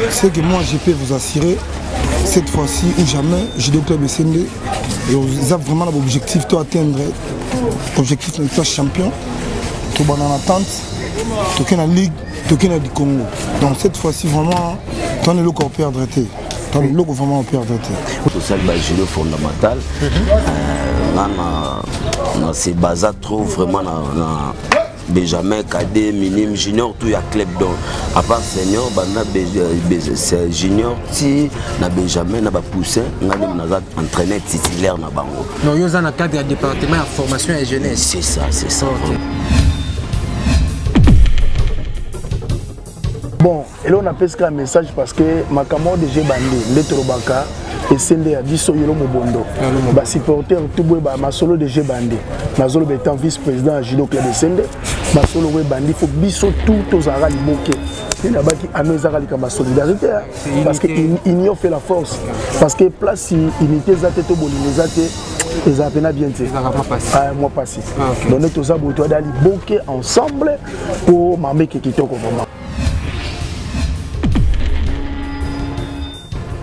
c'est que moi je peux vous assurer, cette fois-ci ou jamais, Judo Club SND, ils ont vraiment l'objectif d'atteindre l'objectif d'être champion, tout en attente, tout dans la Ligue, tout dans le Congo. Donc cette fois-ci vraiment, on est là qu'on perd de été. On est là qu'on vraiment perd de été. Tout ça, c'est judo fondamental. On s'est basé trop vraiment dans Benjamin, Cadet, Minime, Junior, tout y a club donc. À part senior, c'est junior, si na Benjamin, na Poussin, on a entraîné titulaire na bango. Non, il y a un cadre de département de formation et jeunesse. C'est ça, c'est ça. Okay. Bon, et là on a pesqué un message parce que ma camarade de G-Bandé, Letrobaka, et Sende a dit sur Yolo Mobondo. Bah supporter tout le monde, ma solo de G-Bandé. Ma solo étant vice-président à Judo Club de Sende. Ma solo de Bandé, il faut biso tout aux Arabes moqués. Il y a qui a nos Arabes comme solidarité. Parce qu'ils y ont fait la force. Parce que place unité zate to bolinezate. Ils ont bien été. Moi passé. Donc nous tous aboutis d'aller boquer ensemble pour m'amener qui quitte au moment.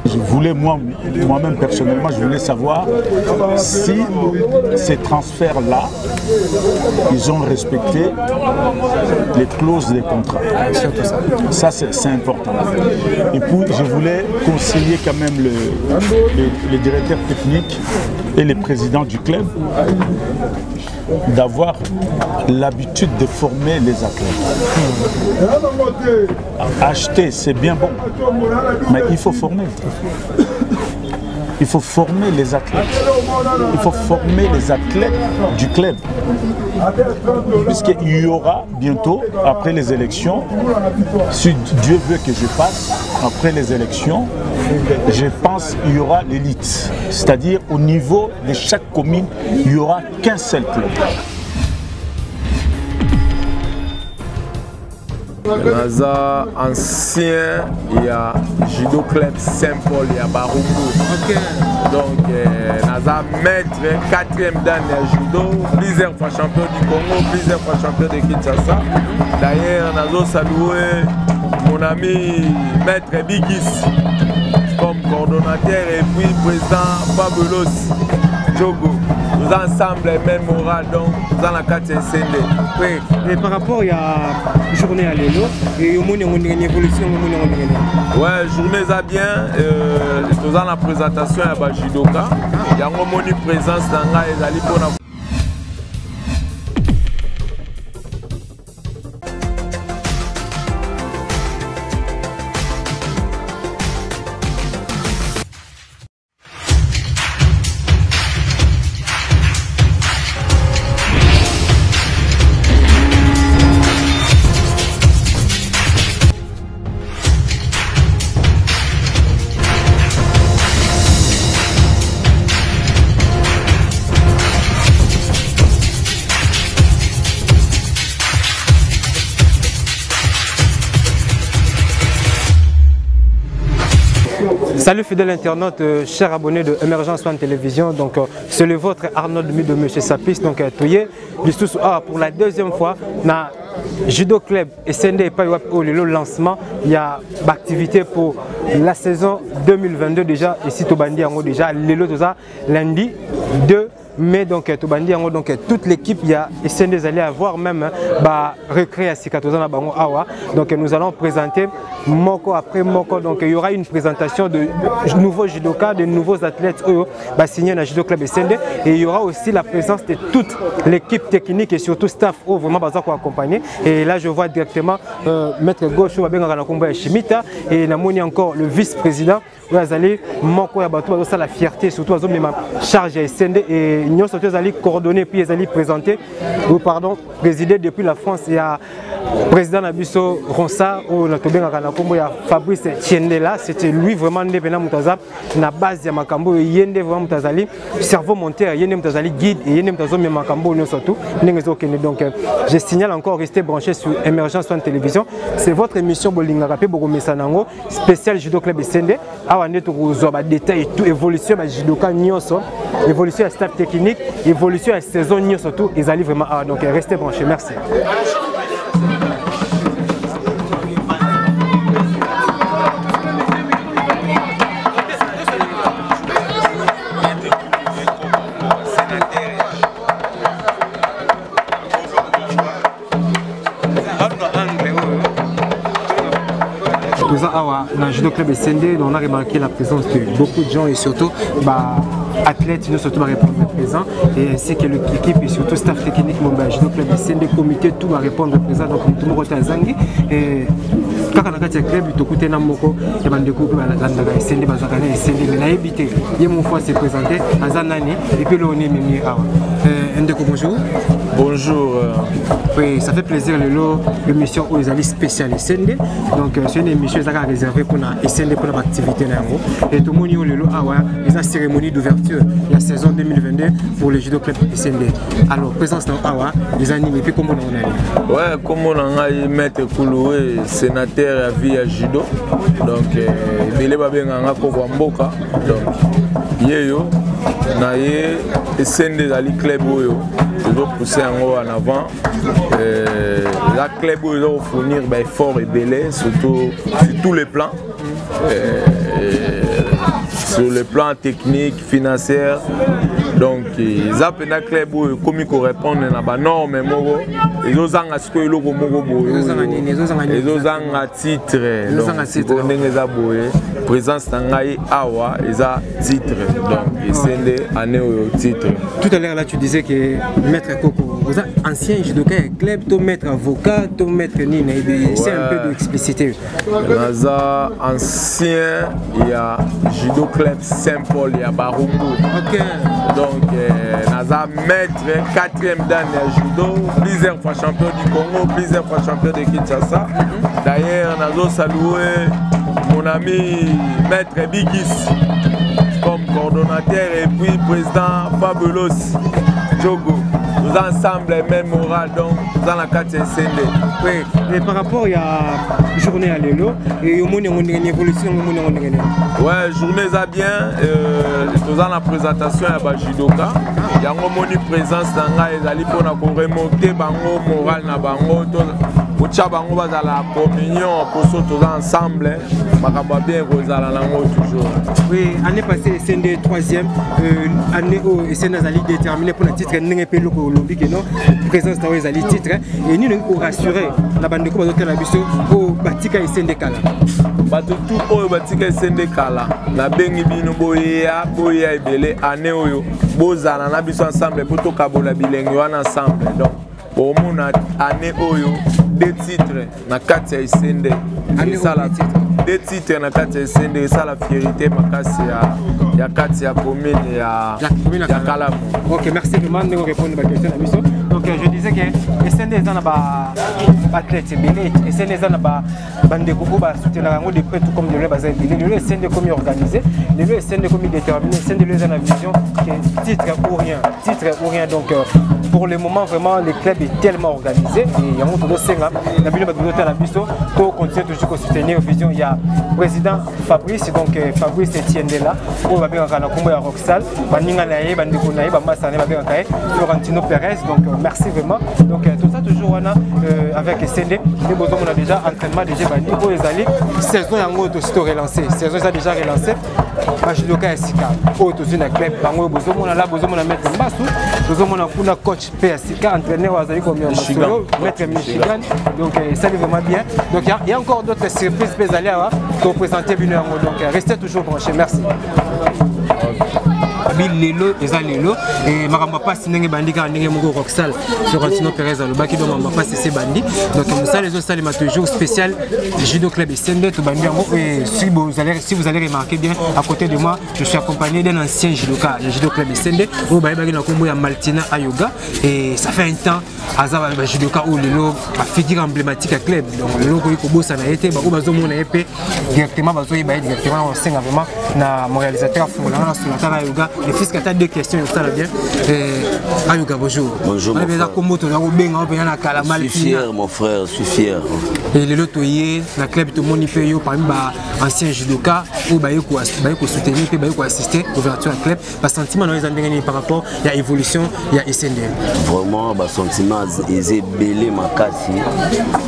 Je voulais, moi-même personnellement, je voulais savoir si ces transferts-là, ils ont respecté les clauses des contrats. Ça, c'est important. Et puis, je voulais conseiller quand même les directeurs techniques et les présidents du club d'avoir l'habitude de former les athlètes. Acheter, c'est bien bon, mais il faut former. Il faut former les athlètes. Il faut former les athlètes du club. Puisqu'il y aura bientôt, après les élections, si Dieu veut que je passe, après les élections, je pense qu'il y aura l'élite. C'est-à-dire au niveau de chaque commune, il n'y aura qu'un seul club. Naza ancien, il y a Judo Club Saint-Paul, il y a Baroumou. Okay. Donc, Naza maître, 4e dan de judo, plusieurs fois champion du Congo, plusieurs fois champion de Kinshasa. D'ailleurs, Nazo salué mon ami maître Bigis comme coordonnateur et puis président Fabulos Djogo. Nous ensemble, même moral, donc nous avons la carte SND. Oui, et par rapport à la journée à l'élo, et au monde une évolution, ouais, journée à bien, nous avons la présentation à Bajidoka. Il y a une présence dans la Salut fidèles internautes, chers abonnés de Emergence One Télévision. Donc c'est le vôtre Arnaud Demi de M. Sapis. Donc pour la deuxième fois, na Judo Club SND et le lancement, il y a activité pour la saison 2022 déjà ici au Bandi déjà lundi 2 mais donc toute l'équipe il y a essayé des allés avoir même recréer à Sikatozana Bango Awa. Donc nous allons présenter Moko après Moko. Donc il y aura une présentation de nouveaux judokas, de nouveaux athlètes signés dans Judo Club SND, et il y aura aussi la présence de toute l'équipe technique et surtout staff vraiment besoin pour accompagner. Et là je vois directement maître Gaucho Babenga Chimita et Namoni encore le vice-président. Vous allez Moko ya bato ça la fierté surtout à zone charge à SND et nous sommes allés coordonner puis ils allaient présenter ou pardon présider depuis la France. Il y a président Nabiso Ronsa ou notre bien il y a Fabrice Tiendela, c'était lui vraiment ndepena mutaza na base ya makambo yende vraiment mutazali cerveau monteur yende mutazali guide et yende mutazo me makambo nous surtout n'engezo kene. Donc je signale encore rester branché sur Emergence One Télévision. C'est votre émission Bolinga Rapé Bogomesa nango spécial Judo Club SND. On est au détail tout évolution de judoka nyonso, évolution de staff technique, évolution de saison nyonso tout, ils allaient vraiment donc restez branchés. Merci. présent dans le judo club SND, on a remarqué la présence de beaucoup de gens et surtout athlètes, nous surtout va répondre présent et ainsi que l'équipe et surtout staff technique mon judo club SND comité tout va répondre présent donc tout le monde est zangi et quand on a gagné club il tout côté namoko et ben découvre la SND bazakane SND mais na évité il mon fois se présenter à Zanani et puis là on est mimi Ndeko bonjour. Bonjour. Oui, ça fait plaisir l'émission où ils allaient spécial SND. Donc c'est une émission qui est réservée pour la SND pour l'activité. Et tout le monde est la cérémonie d'ouverture de la saison 2022 pour le judo club SND. Alors présence dans Awa, les animés puis comment on a ouais, comment on a maître Kouloué, sénateur à vie à judo. Donc il est bien en rapport Mboka. Donc yeyo na ye SND dans le club ils ont poussé en avant. La club ils ont fournir fort et belé surtout sur tous les plans. Sur le plan technique, financier. Donc ils ont un club comme ils répondent à la norme, ils ont un titre. Présence Tangaï Awa, ils ont titre. Donc ils sont année au titre. Tout à l'heure là tu disais que maître Koko, vous êtes ancien judoka club, tu maître avocat, tu maître Nina, c'est un peu d'explicité. Naza ancien, il y a judo club Saint-Paul, il y a Baroumou. Ok. Donc Naza maître 4e dan de judo, plusieurs fois champion du Congo, plusieurs fois champion de Kinshasa. D'ailleurs Nazo salué mon ami maître Bigis comme coordonnateur et puis président Fabulos Djogo. Nous ensemble même moral donc dans la 4 SND. Oui, et par rapport à la journée à l'élo, et au moins une évolution ouais, journée ça bien, dans la présentation à Bajidoka, il y a une présence dans la pour remonter bango moral na bango pour bango dans la communion pour tous ensemble, makamba bien rozala nango toujours. Oui, année passée SND 3e, année où SND a déterminé pour le titre n'engagé le olympique non, présence dans les titres et nous nous rassurer la bande de combat de la biso au batika SND kala. Bato tout au batika SND kala, na bengi bino boya ebele année oyo bozala na biso ensemble pour to kabola bilengi wana ensemble donc au monde année oyo des titres na 4 SND des titres na 4 SND ça la fierté makasi ya 4 ya commune ya Kalamu. OK, merci vraiment de répondre à ma question à mission. Donc je disais que SND est dans ba athlète belé SND est dans ba bande koko ba soutenir rango de près tout comme de le bazar belé le SND comme organisé le SND comme déterminé SND le dans la vision que titre ou rien donc pour le moment vraiment le club est tellement organisé et on doit senga na bino ba doter la biso pour continuer toujours à soutenir vision il y a président Fabrice donc Fabrice Etienne là on va bien na kombo ya Roxal baninga na ye bandeko na ye ba masane ba bien kae Florentino Perez donc merci vraiment donc tout ça toujours avec SND nous on a déjà entraînement déjà bani pour les aller saison yango to sto relancé saison ça déjà relancé ba judoka esika o to zina club bango bozo mona la bozo mona mettre mbasu bozo mona kuna coach PSika entraîneur wazali comme Masolo mettre Michigan donc ça va vraiment bien donc il y a encore d'autres surprises peut aller pour présenter bino yango donc restez toujours branchés merci. Lelo eza lelo et makambo passe ndenge bandi ka ndenge moko Roxal Florentino Perez alobaki donc makambo passe c'est bandi donc ça les autres salima toujours spécial judo club SND to bandi yango et si vous allez remarquer bien à côté de moi je suis accompagné d'un ancien judoka le judo club SND au baïbaki na kombo ya Maltina Ayoga et ça fait un temps azaba ba judoka ou lelo a figure emblématique à club donc lelo ko bossa na été ba bazo mona épée directement bazo yeba directement on sing vraiment na mon réalisateur Fulana sur la tara Ayoga. Les fils qui ont deux questions, ça va bien. Ayoga, bonjour. Bonjour. Je suis fier, mon frère, je suis fier. Et le lotoyer, la club, tout le monde fait parmi les anciens judokas, où il faut soutenir, il faut assister à l'ouverture du club. Le sentiment par rapport à l'évolution, il y a SND. Vraiment, le sentiment est belé, ma casse.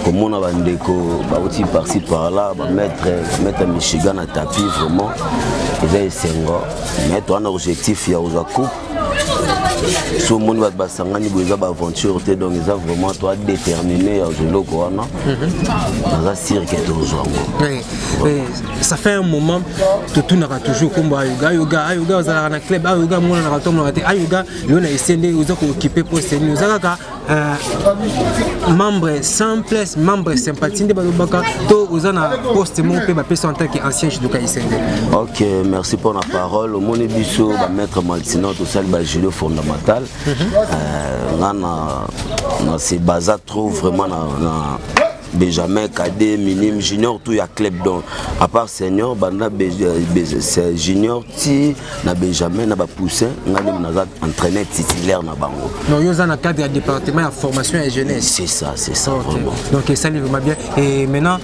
Comme on a un par-ci par-là, mettre Michigan à tapis, vraiment. Mais on a un objectif, il y a une coupe. so monde va basangani boza ba aventure te donc ils ont vraiment toi déterminé à jelo quoi non dans un cirque de Zongo. Ça fait un moment tout n'aura toujours comme yoga dans un club yoga mon na ratom na yoga yo na SND oza ko occuper poste ni oza ka membre simple membre sympathique ba baka to oza na poste mon pe ba pesa en tant qu'ancien judoka SND. OK, merci pour la parole. Au moni biso ba maître Maltino tout ça ba judo fondamental. On se base trop vraiment na Benjamin, cadet, minime, junior, tout y a club donc à part senior, banda c'est junior, ti na Benjamin na ba poussin, ngani na entraîneur titulaire na bango. Donc yo dans cadre du département de formation et jeunesse. C'est ça vraiment. Donc ça lui va bien et maintenant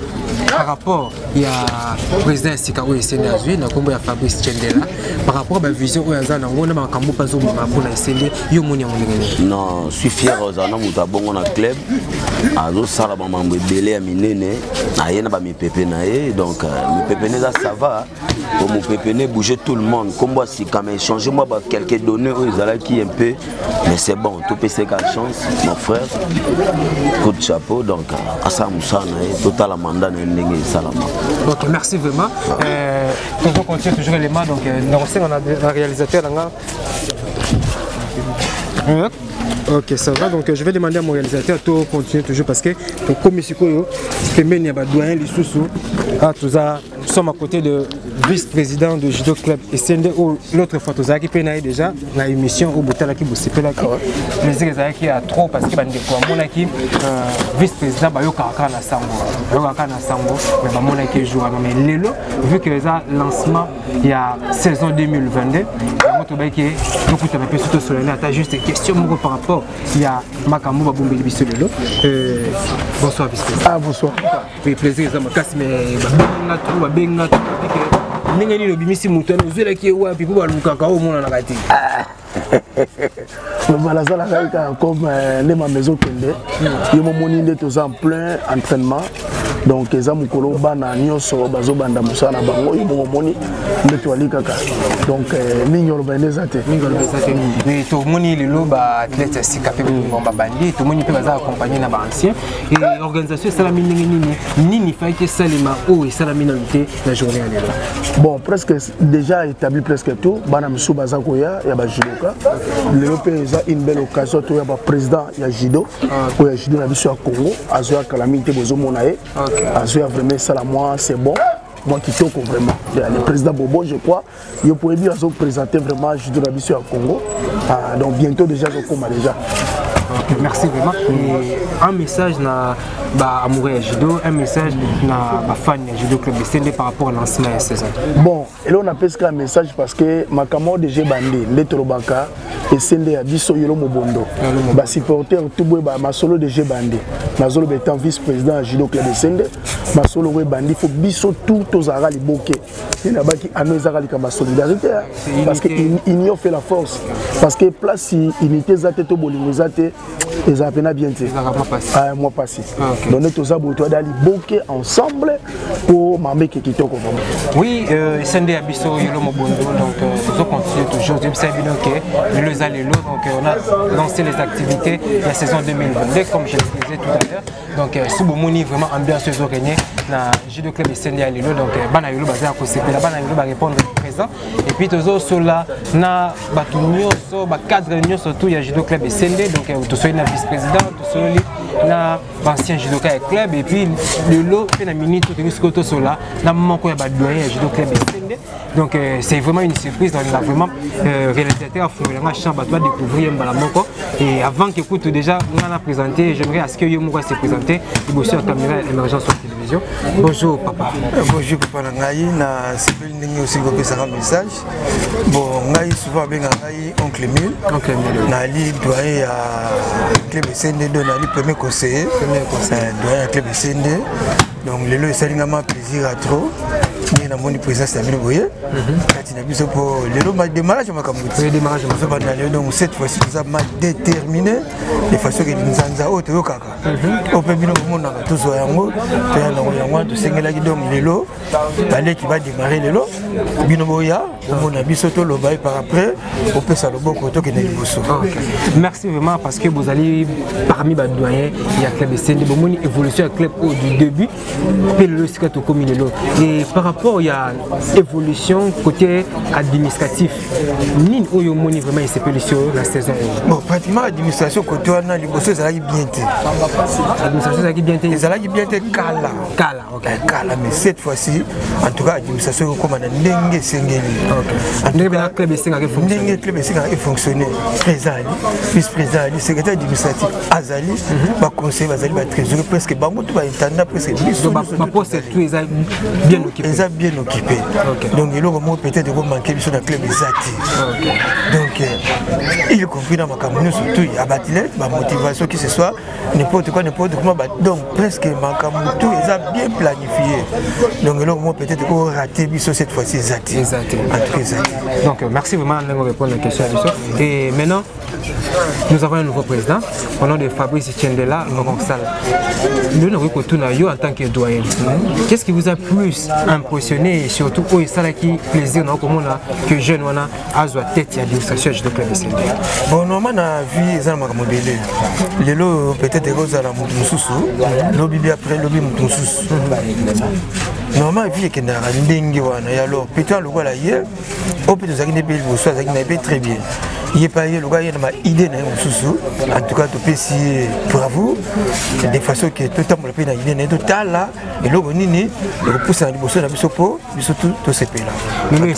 par rapport il y a président Sikao Senazui na kombo ya Fabrice Tchendela par rapport à la vision où yaza na ngona ba kambo pazo ma pour na SND yo moni ngoni. Non, je suis fier ozana muta bongo na club. Azo sala ba mambo belé a minene na yena ba mi pepe na ye donc mi pepe ne ça va pour mon pepe ne bouger tout le monde comme moi si quand même changer moi ba quelques données où ils allaient qui un peu mais c'est bon tout PC qu'a chance mon frère coup de chapeau donc à ça moussa na total mandat na ndenge salama. OK, merci vraiment. On continue toujours les mains donc on a un réalisateur là. OK, ça va. Donc je vais demander à mon réalisateur de continuer toujours parce que pour Komisiko, nous sommes à côté de vice-président de Judo Club et SND où l'autre fois nous avons déjà la émission au Botala qui vous s'appelle plaisir qui a trop parce que vice-président Bayo Kaka na Sango mais Bamona qui joue mais Lelo vu que ça lancement il y a saison 2022 juste une question par rapport il y a Makamou Baboumbi Bissolelo. Bonsoir vice-président. Ah bonsoir. Oui, plaisir ça me casse mais benga ningani lo bimisi mutano zela ki wapi pour baluka ka o mona na kati. Voilà ça la comme ma maison kende. Yo moni ndeto en plein entraînement. Donc eza mukolo bana nyonso bazo banda musana bango yo moni ndeto ali kaka. Donc mingolo beneza te. Mais to moni lelo ba athlète sikapé ngomba bandi to moni pe baza accompagner na ba ancien et organisation ça la nini fait que salima o et ça la minorité la journée à lelo. Bon presque déjà établi presque tout bana musu baza koya ya ba judoka. Lelo pe eza une belle occasion to ya ba président ya judo ko ya judo na biso ya Congo azo ya calamité bozo monae. Azo ya vraiment ça la moi c'est bon. Moi qui toque vraiment. Le président Bobo, je crois, il pourrait bien se présenter vraiment judo na biso ya Congo. Donc bientôt déjà je commence déjà. Okay, merci vraiment. Et un message na amoureux judo, un message na fan judo club SND par rapport au lancement de la saison. Bon, et là on appelle ça un message parce que ma camarade de Bandé, le Torobaka, SND a biso yolo mobondo. Ba supporter tout boy ba ma solo de Bandé. Ma solo étant vice-président judo club SND, ma solo we Bandé faut biso tout aux arali boké. Il y a qui anois arali comme solidarité parce que union fait la force. Parce que place unité zate to bolingo zate ils ont bien été. Moi passé. Donc nous avons d'aller boquer ensemble pour m'amener qui est au Congo. Oui, SND Abisso Yolo Mobondo donc nous continuons toujours. Nous allons donc on a lancé les activités de la saison 2022 comme je le disais tout à l'heure. Donc Subomoni vraiment ambiance zorénée na judo club SND à Lilo donc bana Yolo basé à Kosepé la bana Yolo va répondre présent et puis toujours sur la na batunyo so ba cadre nyo surtout il y a judo club SND donc tout na vice-président, tout seul, na ancien judoka club et puis le lot fait la minute tout ce que tout là, na moment quoi il y a doyen judo club SND. Donc c'est vraiment une surprise, donc on a vraiment réalisateur a chambre à toi découvrir un balamoko et avant que écoute déjà on a présenté, j'aimerais à ce que Yomoura se présenter, il aussi en caméra émergence sur télévision. Bonjour papa. Bonjour papa Nangaï, na c'est une aussi que ça un message. Bon, Nangaï souvent bien Nangaï oncle Emile. Oncle Emile. Nali doyen à club SND de Nali premier conseiller. Doyen à club SND. Donc le lot c'est un plaisir à trop. ndenge na moni présidence na bino boye kati na biso po lelo ma démarrage makambuti démarrage so ba na lelo donc cette fois-ci nous avons déterminé de façon que nzanza oto yokaka o pe bino mona ka to yango to ya yango to sengela ki donc lelo balé qui va démarrer lelo bino boya mona biso to loba par après au peut ça le boko to ke na liboso. Merci vraiment parce que vous allez parmi les doyens il y a club SND bon évolution club du début puis le sikato comme lelo et par rapport il y a évolution côté administratif ni oyo moni vraiment il s'est pelé sur la saison. Bon pratiquement administration côté on a liboso ça qui bien té administration ça qui bien té ça qui bien té kala OK kala mais cette fois-ci en tout cas administration comme na ndenge sengeli ndenge na club SND a fonctionné ndenge club SND a fonctionné président vice-président secrétaire administratif azali ba conseiller bazali ba trésorier presque bango tout ba intendant presque ma poste tout est bien occupé. Ils sont bien occupés. Donc il y peut-être que manquer sur le club exact. Donc il compris dans ma campagne surtout il y a battre ma motivation qui ce soit n'importe quoi donc presque ma campagne tout ils ont bien planifié. Donc il peut-être qu'on raté cette fois-ci exact. Donc merci vraiment de répondre à la question et maintenant nous avons un nouveau président au nom de Fabrice Tchendela Ngongosal. Nous n'avons pas tout en tant que doyen. Qu'est-ce qui vous a plus impressionné et surtout où est ça qui plaisir que jeune a à tête et administration de club SND? Bon normalement na vie ça m'a modélé. Lelo peut-être que vous allez mususu, lobby après lobby mususu. Normalement vie que na ndenge wana ya alors peut-être le voilà hier, au peut-être ça qui n'est pas le ça qui n'est pas très bien. Il est pas le gars il a ma idée na mususu. En tout cas to pesi bravo de façon que tout temps le pays na idée na total là et logo nini le pousse na liboso na biso po biso tout se pela. Mais le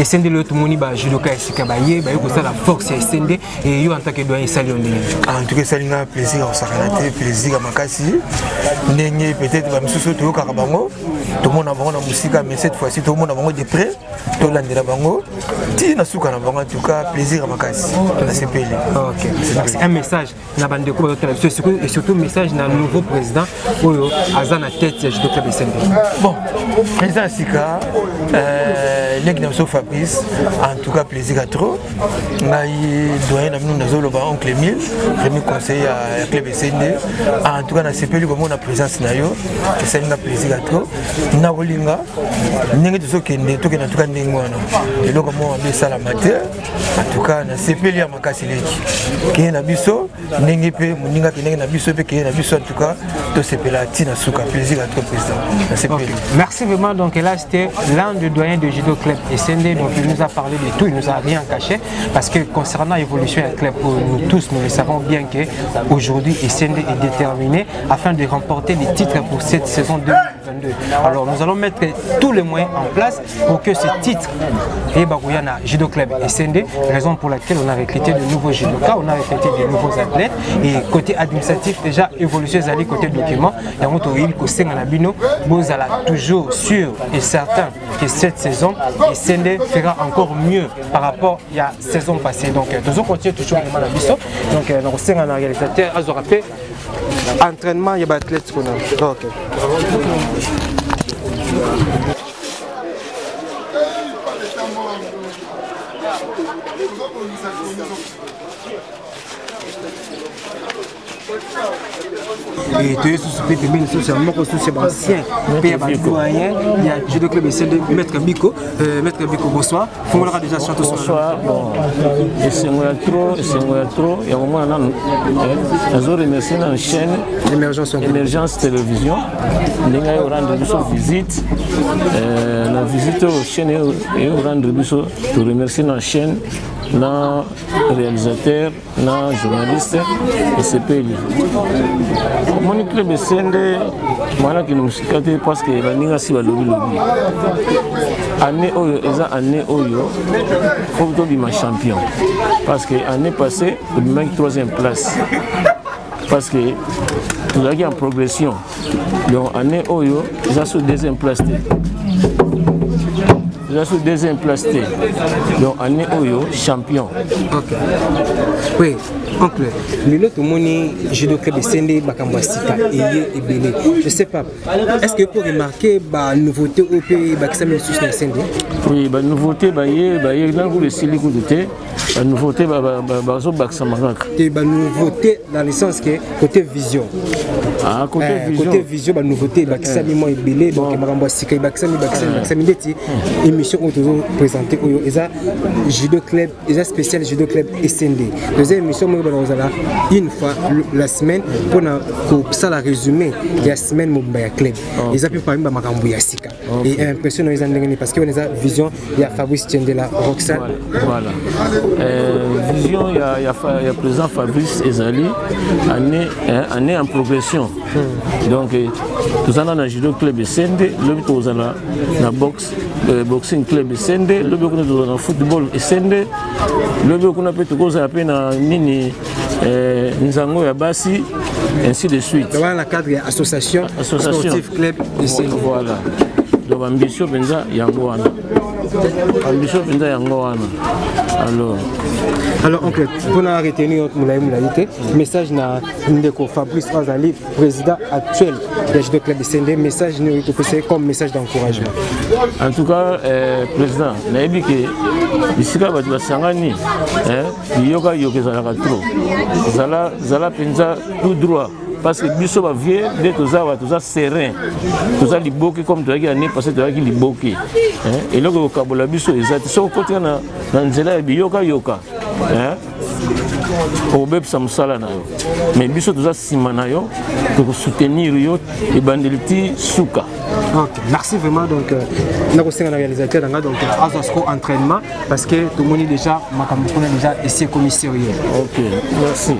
SND le tout moni ba judoka esika ba ye ba ko ça la force SND et yo en tant que doyen sali on en tout cas ça linga plaisir au sakanate plaisir à makasi ndenge peut-être ba mususu to ka bango tout le monde a bango na musika mais cette fois-ci tout le monde a bango de près to landela bango ti na suka na bango en tout cas plaisir à makasi na se pela. OK. C'est un message na bande ko et surtout message na nouveau président oyo azana tête ya judo club SND. Bon président Sika l'ex Fabrice en tout cas plaisir à trop ngai doyen na nous nazolo ba oncle Emile premier conseiller à club SND en tout cas na sepeli comme na présence na yo c'est un plaisir à trop na kolinga ndenge tozokende tokende en tout cas ndenge wana eloko mo be sala mater en tout cas na sepeli ya makasi leki ke na biso ndenge pe moninga ke ndenge na biso pe ke na biso en tout cas to sepela tina suka plaisir à trop président na sepeli. Merci vraiment donc là c'était l'un des doyens de judo club SND donc il nous a parlé de tout, il nous a rien caché parce que concernant l'évolution du club pour nous tous nous le savons bien que aujourd'hui SND est déterminé afin de remporter les titres pour cette saison 2022. Alors nous allons mettre tous les moyens en place pour que ce titre et Bagouyana judo club SND, raison pour laquelle on a recruté de nouveaux judokas, on a recruté de nouveaux athlètes et côté administratif déjà évolution zali côté document et on vous allez toujours sûr et certain que cette saison SND fera encore mieux par rapport à la saison passée. Donc nous continuons toujours vraiment la mission. Donc nous sommes en réalisateur à Zorapé entraînement il y a athlètes qu'on a. OK. Et tu es sous-spécial, tu es sous-spécial, ancien, il y a des doyens, il y a judo club SND, Maître Biko. Maître Biko, bonsoir. Bonsoir. Je suis trop. Il y a un moment, je remercie la chaîne Émergence Télévision. Nous avons rendu visite. La visite aux chaînes et rendu pour remercier la chaîne, le réalisateur, le journaliste et c'est payé. Mon club SND, moi qui nous suis parce que la ligne si va lobby. Année oyo, année oyo, faut que tu sois champion. Parce que l'année passée, tu manques 3e place. Parce que tu as en progression. Donc année oyo, ils ont sous 2e place. Ils ont sous 2e place. Donc année oyo, champion. Ok. Oui. Oncle, le tout le monde judo club SND Bakambo Sika et Belé. Je sais pas. Est-ce que vous remarquez la nouveauté au pays Bakisami sous le SND? Oui, la nouveauté, dans le Silikou douté, la nouveauté, la nouveauté dans le sens que côté vision. Ah, côté vision. Côté vision, la nouveauté, Bakisami moi et Belé, donc Bakambo Sika, Bakisami Deti, émission où nous présenter judo club, spécial judo club SND. Deuxième émission, une fois la semaine pour ça la résumé la semaine Mobaya club. Ils appuient par exemple Makambo Yassika. Et impressionnant ils ont parce qu'on a vision il y a Fabrice Tiendela Roxane. Voilà. Vision il y a président Fabrice Ezali année en progression. Donc nous allons dans judo club SND, le but nous allons dans boxing club SND, le but nous allons dans football SND, le but nous peut tout appeler dans nini Nzango ya Basi, ainsi de suite. Dans le cadre de l'association sportive club SND. Voilà. Donc ambition benza yango wana. Ambition benza yango wana. Alors oncle, pour arrêter notre moulaïté, message na Ndeko Fabrice Azali, président actuel du judo club SND, message nous comme message d'encouragement. En tout cas, président, nayebi ke bisika batu basangani, yoka zalaka trop. Zala penza tout droit. Parce que biso ba vieux de tous serein, tous liboki comme tu as dit l'année passée tu as dit liboki. Et là au kabola biso ezati so côté na nzela yoka au beb samsala na yo. Mais biso tous sima na yo pour soutenir yo et bandeliti souka. Ok, merci vraiment donc nous avons un réalisateur donc Azosco entraînement parce que tout le monde est déjà déjà essayé commissariat. Ok, merci.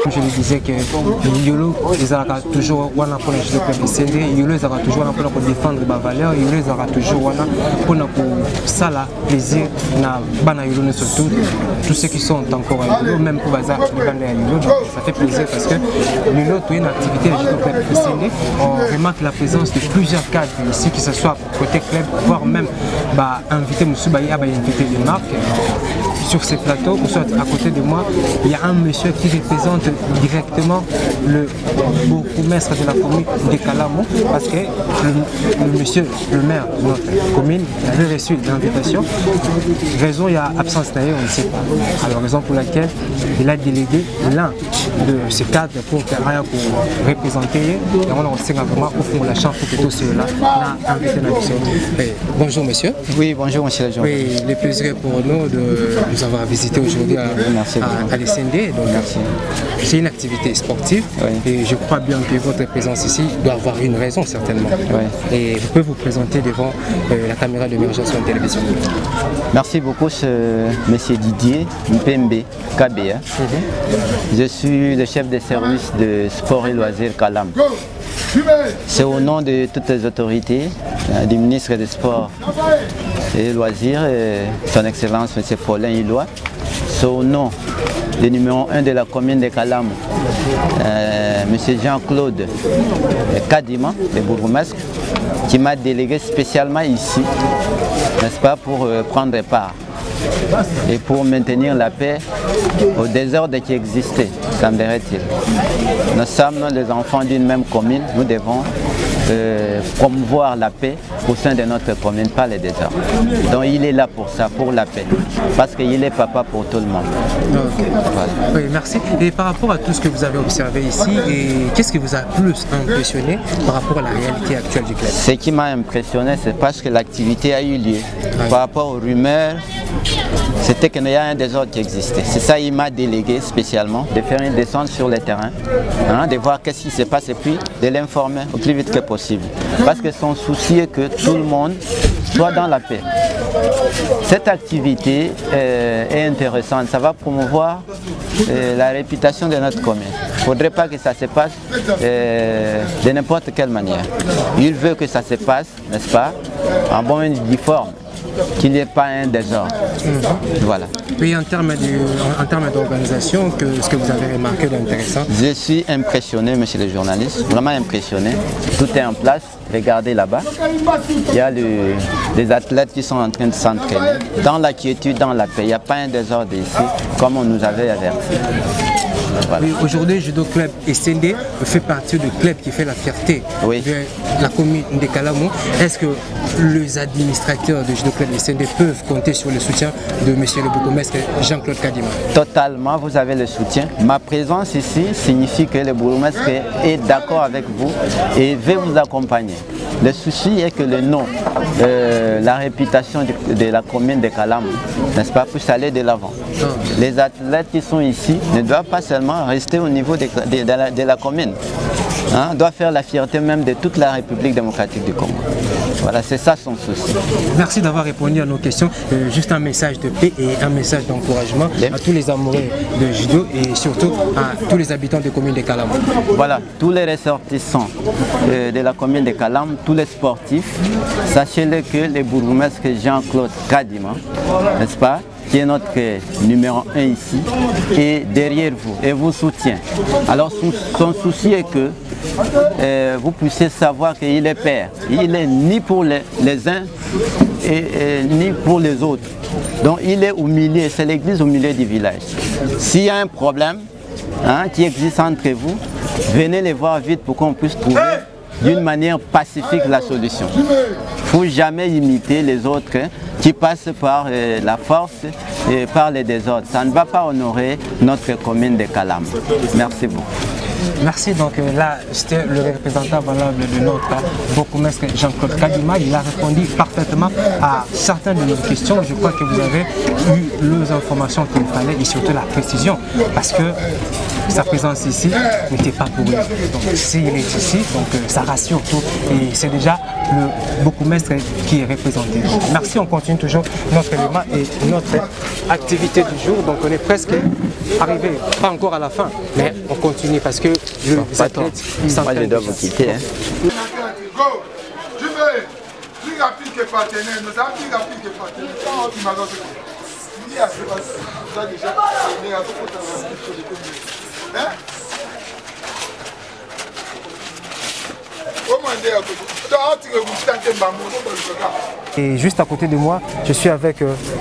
Je lui disais que Yolo, ils auront toujours pour le judo club SND, Yolo, ils auront toujours pour défendre les valeurs, Yolo, ils auront toujours pour ça la plaisir, na bana Yolo surtout, tous ceux qui sont encore à Yolo, même pour bazar, Yolo, ça fait plaisir parce que Yolo, tout une activité du judo club SND, on remarque la présence de plusieurs cadres ici, que ce soit côté club, voire même inviter Moussou Baya, inviter des marques. Sur ces plateaux, ou soit à côté de moi, il y a un monsieur qui représente directement le bourgmestre de la commune de Kalamo, parce que le monsieur, le maire de notre commune, avait reçu l'invitation. Raison, il y a absence d'ailleurs, on ne sait pas. Alors, raison pour laquelle il a délégué l'un de ces cadres pour représenter. Et on a vraiment au fond de la chambre pour que tout cela a invité la mission. Bonjour monsieur. Oui, bonjour monsieur le journal. Oui, le plaisir pour nous de nous avoir visité aujourd'hui à l'SND. C'est une activité sportive et je crois bien que votre présence ici doit avoir une raison certainement. Et vous pouvez vous présenter devant la caméra d'émergence sur la télévision. Merci beaucoup, monsieur Didier Mpembe Kabea. Je suis le chef de service de sport et loisirs Kalam. C'est au nom de toutes les autorités, du ministre des Sports et Loisirs, son Excellence M. Paulin Ilois. C'est au nom du numéro 1 de la commune de Kalam, M. Jean-Claude Kadima, le bourgmestre, qui m'a délégué spécialement ici, n'est-ce pas, pour prendre part et pour maintenir la paix au désordre qui existait, semblerait-il. Nous sommes les enfants d'une même commune, nous devons promouvoir la paix au sein de notre commune par les désordres. Donc il est là pour ça, pour la paix, parce qu'il est papa pour tout le monde. Okay. Voilà. Oui, merci. Et par rapport à tout ce que vous avez observé ici, qu'est-ce qui vous a plus impressionné par rapport à la réalité actuelle du club? Ce qui m'a impressionné, c'est parce que l'activité a eu lieu. Par rapport aux rumeurs, c'était qu'il y a un désordre qui existait. C'est ça qu'il m'a délégué spécialement, de faire une descente sur le terrain, hein, de voir qu'est-ce qui se passe et puis de l'informer au plus vite que possible. Parce que son souci est que tout le monde soit dans la paix. Cette activité est intéressante, ça va promouvoir la réputation de notre commune. Il ne faudrait pas que ça se passe de n'importe quelle manière. Il veut que ça se passe, n'est-ce pas, en bon uniforme, qu'il n'y ait pas un désordre. Voilà. Et en termes d'organisation, ce que vous avez remarqué d'intéressant? Je suis impressionné, monsieur le journaliste, vraiment impressionné. Tout est en place. Regardez là-bas, il y a des athlètes qui sont en train de s'entraîner dans la quiétude, dans la paix. Il n'y a pas un désordre ici, comme on nous avait averti. Voilà. Oui, aujourd'hui, Judo Club SND fait partie du club qui fait la fierté de la commune de Kalamou. Est-ce que les administrateurs de Judo Club SND peuvent compter sur le soutien de M. le bourgmestre Jean-Claude Kadima? Totalement, vous avez le soutien. Ma présence ici signifie que le bourgmestre est d'accord avec vous et veut vous accompagner. Le souci est que le nom, la réputation de la commune de Kalamou, n'est-ce pas, puisse aller de l'avant. Les athlètes qui sont ici ne doivent pas seulement rester au niveau de la commune. Hein, doit faire la fierté même de toute la République démocratique du Congo. Voilà, c'est ça son souci. Merci d'avoir répondu à nos questions. Juste un message de paix et un message d'encouragement à tous les amoureux de judo et surtout à tous les habitants de la commune de Kalam. Voilà, tous les ressortissants de la commune de Kalam, tous les sportifs, sachez-le que le bourgmestre Jean-Claude Kadima, n'est-ce pas, qui est notre numéro 1 ici, est derrière vous et vous soutient. Alors son souci est que vous puissiez savoir qu'il est père. Il n'est ni pour les uns ni pour les autres. Donc il est au milieu, c'est l'église au milieu du village. S'il y a un problème qui existe entre vous, venez les voir vite pour qu'on puisse trouver d'une manière pacifique la solution. Il ne faut jamais imiter les autres qui passent par la force et par les désordres. Ça ne va pas honorer notre commune de Kalam. Merci beaucoup. Merci. Donc là, c'était le représentant valable de notre bourgmestre Jean-Claude Kadima. Il a répondu parfaitement à certaines de nos questions. Je crois que vous avez eu les informations qu'il fallait et surtout la précision. Parce que sa présence ici n'était pas pour lui. Donc s'il est ici, donc ça rassure tout. Et c'est déjà le bourgmestre qui est représenté. Donc, merci, on continue toujours notre élément et notre activité du jour. Donc on est presque arrivé, pas encore à la fin, mais on continue parce que les athlètes moi je dois vous quitter. Et juste à côté de moi, je suis avec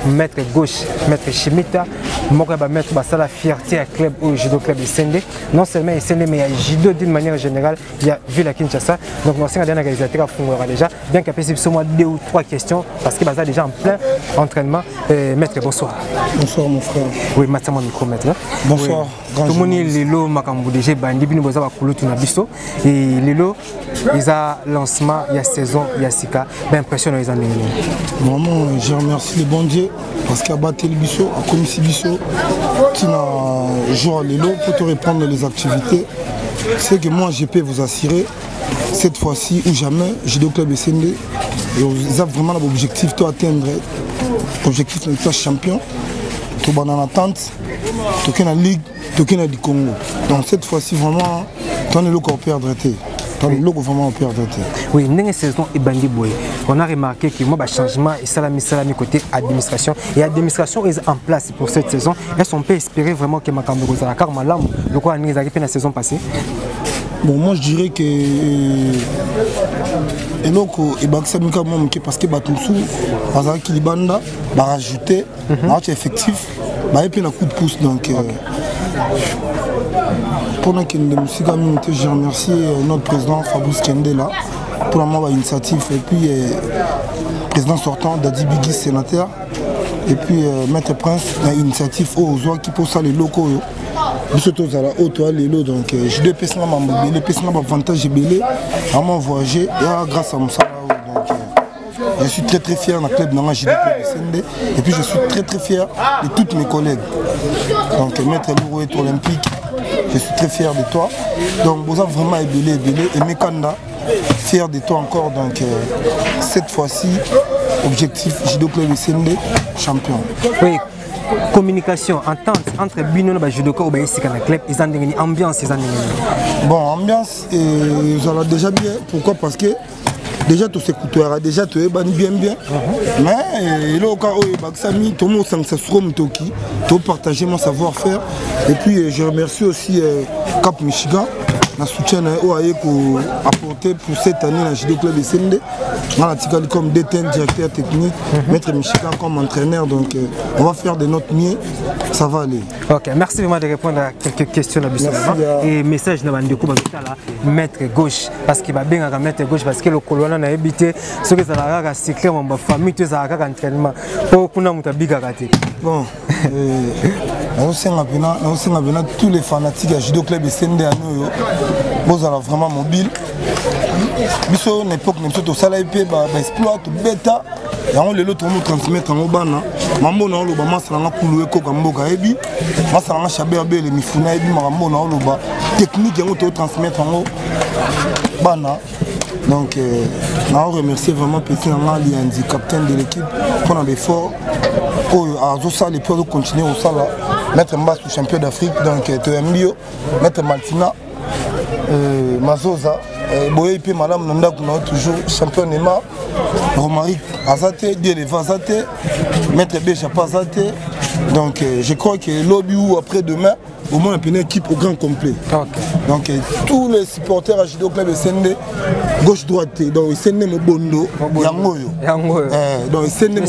maître gauche, maître Chimita, maître la fierté à club au judo club de SND. Non seulement SND, mais il y a judo d'une manière générale. Il y a vu la Kinshasa. Donc, nous sommes organisateur déjà. Bien qu'après, c'est seulement 2 ou 3 questions parce qu'il est déjà en plein entraînement. Maître, bonsoir. Bonsoir, mon frère. Oui, maintenant, mon micro, maître. Bonsoir. Tout le monde est lelo, makambo déjà bandi, bino boza bakulu tunabiso. Et lelo, ils ont lancement, il y a saison, il y a sika. Ben impression ils ont donné. Vraiment, je remercie le bon Dieu parce qu'il a battu le biso, a commis ce biso, qui n'a joué à lelo pour te répondre les activités. C'est que moi, je peux vous assurer, cette fois-ci ou jamais, Judo Club SND, ils ont vraiment l'objectif d'atteindre l'objectif de champion. Tout le monde en attente, tout le monde en ligue, tout le monde du Congo. Donc cette fois-ci, vraiment, on est là pour perdre. Vraiment perdre. Oui, dans cette saison, on a remarqué que moi, changement et salami côté administration. Et l'administration est en place pour cette saison. Est-ce qu'on peut espérer vraiment que Makambo Gozala car Malam, le quoi nous arrive la saison passée? Bon, moi je dirais que parce que Batumsou, parce que Libanda va rajouter un effectif, et puis un coup de pouce. Donc, pendant que je remercie notre président Fabrice Kendela pour la main initiative et puis président sortant Dadi Bigis sénateur et puis Maître Prince initiative aux gens qui posent les locaux surtout à la haute les lots donc j'ai deux personnes les personnes avantage belé à mon voyager et grâce à mon salaire donc je suis très fier dans le club de SND et puis je suis très fier de tous mes collègues donc Maître Louro est olympique. Je suis très fier de toi. Donc, vous avez vraiment ébélé. Et Mekanda, fier de toi encore. Donc, cette fois-ci, objectif, Judo Club SND, champion. Oui, communication, entente entre Bino et Judoka ou ici dans le club, ils ont une ambiance. Bon, ambiance, ça va déjà bien. Pourquoi? Parce que déjà tout s'écoutera, déjà tu es bien. Mais là, quand tout le monde s'est partagé mon savoir-faire. Et puis je remercie aussi Cap Michigan, la soutien pour apporter pour cette année dans Judo Club SND. Comme détenu directeur technique, Maître Michigan comme entraîneur. Donc on va faire de notre mieux, ça va aller. Ok, merci vraiment de répondre à quelques questions. Et message de Maître gauche, parce qu'il va bien mettre gauche, parce que le colonel a habité, ce que ça a cyclé dans ma famille, tout ça a entraînement. Pour qu'on ait un big arrêté. Bon, tous les fanatiques à Judo Club SND à nous, vous allez vraiment mobile. Biso une époque même surtout ça là et puis exploit bêta et on les autres nous transmettre en obana mambo na oloba masala na kulu eko kamboka ebi masala na chaber be le mifuna ebi mambo na oloba technique yango to transmettre en bana donc na remercier vraiment petit Ngali Andi capitaine de l'équipe pour l'effort pour azosa les pour continuer au sala mettre Mbassou champion d'Afrique donc Toembio mettre Maltina Mazoza Boye puis madame Nanda toujours champion Neymar Romaric Azate Dieleva Azate Maître Béja Azate donc je crois que lobby ou après demain au moins une équipe au grand complet. Donc tous les supporters à Judo Club SND gauche droite donc SND Mobondo Yangoyo donc SND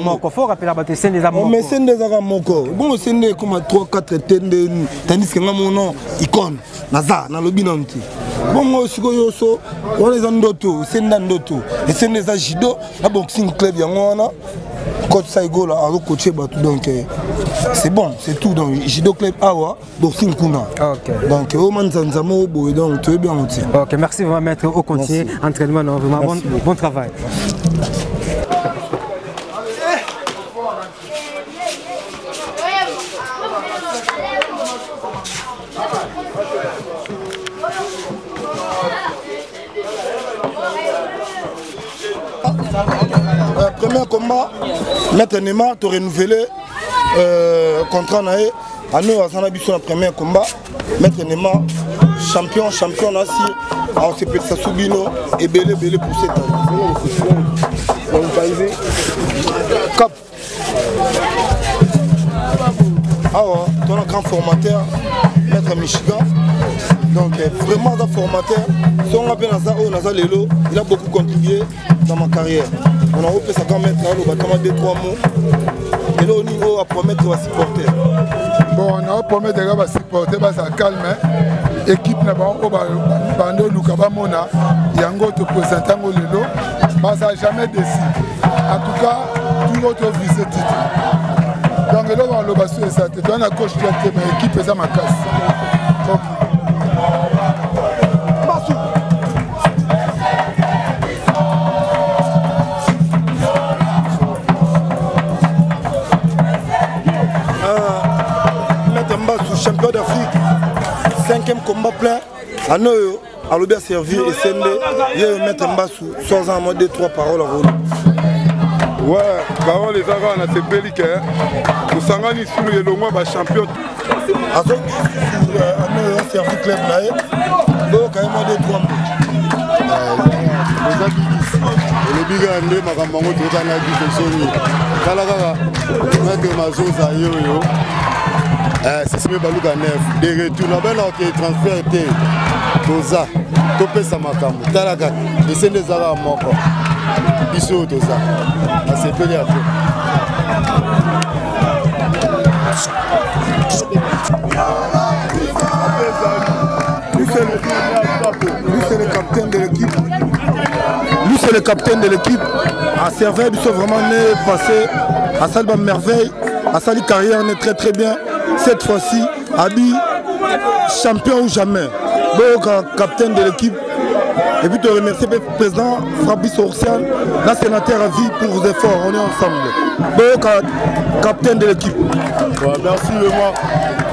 Moko faut rappeler la bataille SND Moko mais SND Moko bon SND comme 3 4 tendez tandis que mon nom icône naza na lobby nanti bon moi aussi so on les andoto SND ndoto SND za Judo la boxing club yango coach Saigo là a coaché donc c'est bon c'est tout donc Judo Club Awa boxing kuna donc au Manzanzamo donc tu es bien monté. OK, merci vraiment maître au continuer entraînement vraiment bon travail. Premier combat, Maître Neymar, tu as renouvelé contrat naé. À nous, à Zanabiso, le premier combat, Maître Neymar, champion là, on s'est fait ça Soubino et belé pour cette année. Cap. Ah ouais, ton grand formateur, Maître Michigan. Donc vraiment un formateur, si on appelle Naza Lelo, il a beaucoup contribué dans ma carrière. On a refait ça quand même, on va commander 2-3 mots. Et là au niveau à promettre à supporter. Bon, on a promis de supporter, ça calme. Équipe n'a pas bando Lukaba Mona, Yango te présente en Lelo, ça n'a jamais décidé. En tout cas, tout votre visite titre. Donc là on va le ça, tu dois la coach de l'équipe et ça ma casse. Champion d'Afrique, 5e combat plein. À nous, à l'objet servir et SND, il y a Maître Mbassou, sans en mode 2-3 paroles à rôle. Ouais, parole les agents, on a fait bellique. Nous sommes sur le long champion. À nous, on servi club là, donc quand même 2-3 mots. Les habits, le big andé, ma campagne, tout en a dit que Sony. Kalaka, Maître Mazoza, yo. C'est ce que Balouga neuf. De retour, on a transfert été. Toza, Topé Samakam, Talaga, descend des Arabes Moko. Bissot Toza. C'est peu de lui, c'est le capitaine de l'équipe. Bisso le capitaine de l'équipe, à Servais, Bisso vraiment né passé à Salba merveille, à Sali carrière on est très très bien. Cette fois-ci, Abi, champion ou jamais. Bon, capitaine de l'équipe. Et puis te remercier le président Fabrice Orsian, la sénateur à vie pour vos efforts, on est ensemble. Bon, capitaine de l'équipe. Merci vraiment.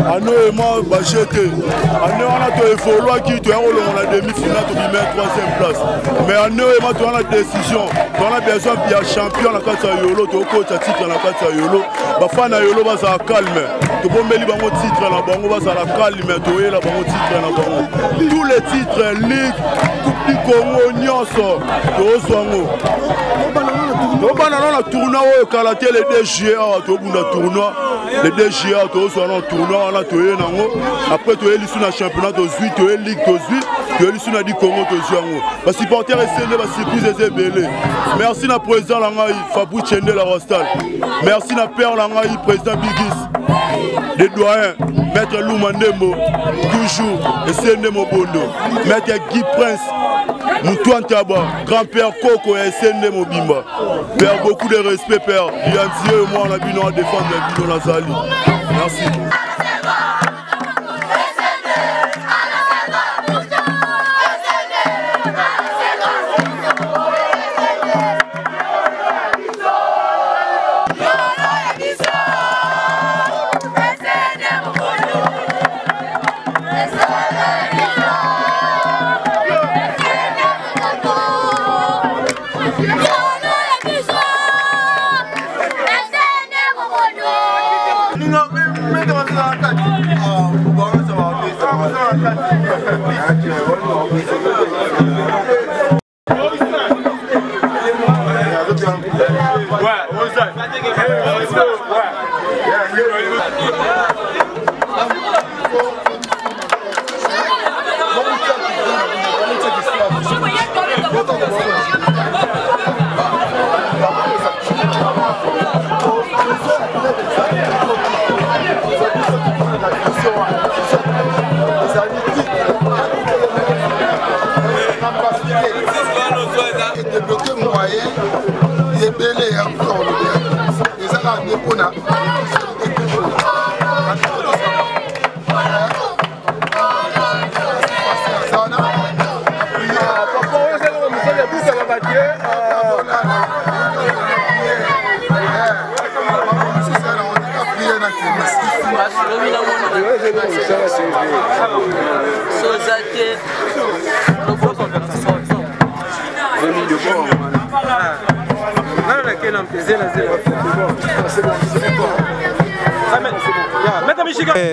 Ano et moi, j'étais. Ano on a tout évolué qui tu as la demi-finale, tu mets 3e place. Mais ano et moi, tu as la décision. Tu as besoin de champion dans la carte Yolo, tu as coach à titre dans la carte Yolo. Bafana Yolo va ça calme. Tu peux mettre le titre dans la banque, va ça la calme. Tu as la banque titre dans la banque. Tous les titres, Ligue, Coupe du Congo, Nyonso, tu reçois. Donc on a un tournoi au Kalaté le 2 juillet, tu as un tournoi. Le 2 juillet, tu as un tournoi. Après, tu es allé sur le championnat de Zui, tu es Ligue de Zui, tu es allé sur le Congo de Zui. Les supporters essaient de surprise et belé. Merci à président Fabrice Chende la Rostal. Merci à père président Bigis. Les doyens, Maître Loumandemo, toujours, et Sendemo Bondo. Maître Guy Prince, Moutouan Taba, grand-père Coco et Sendemo Bimba. Père, beaucoup de respect, père. Yantier et moi, on a vu nous défendre la vie dans la salle. Merci.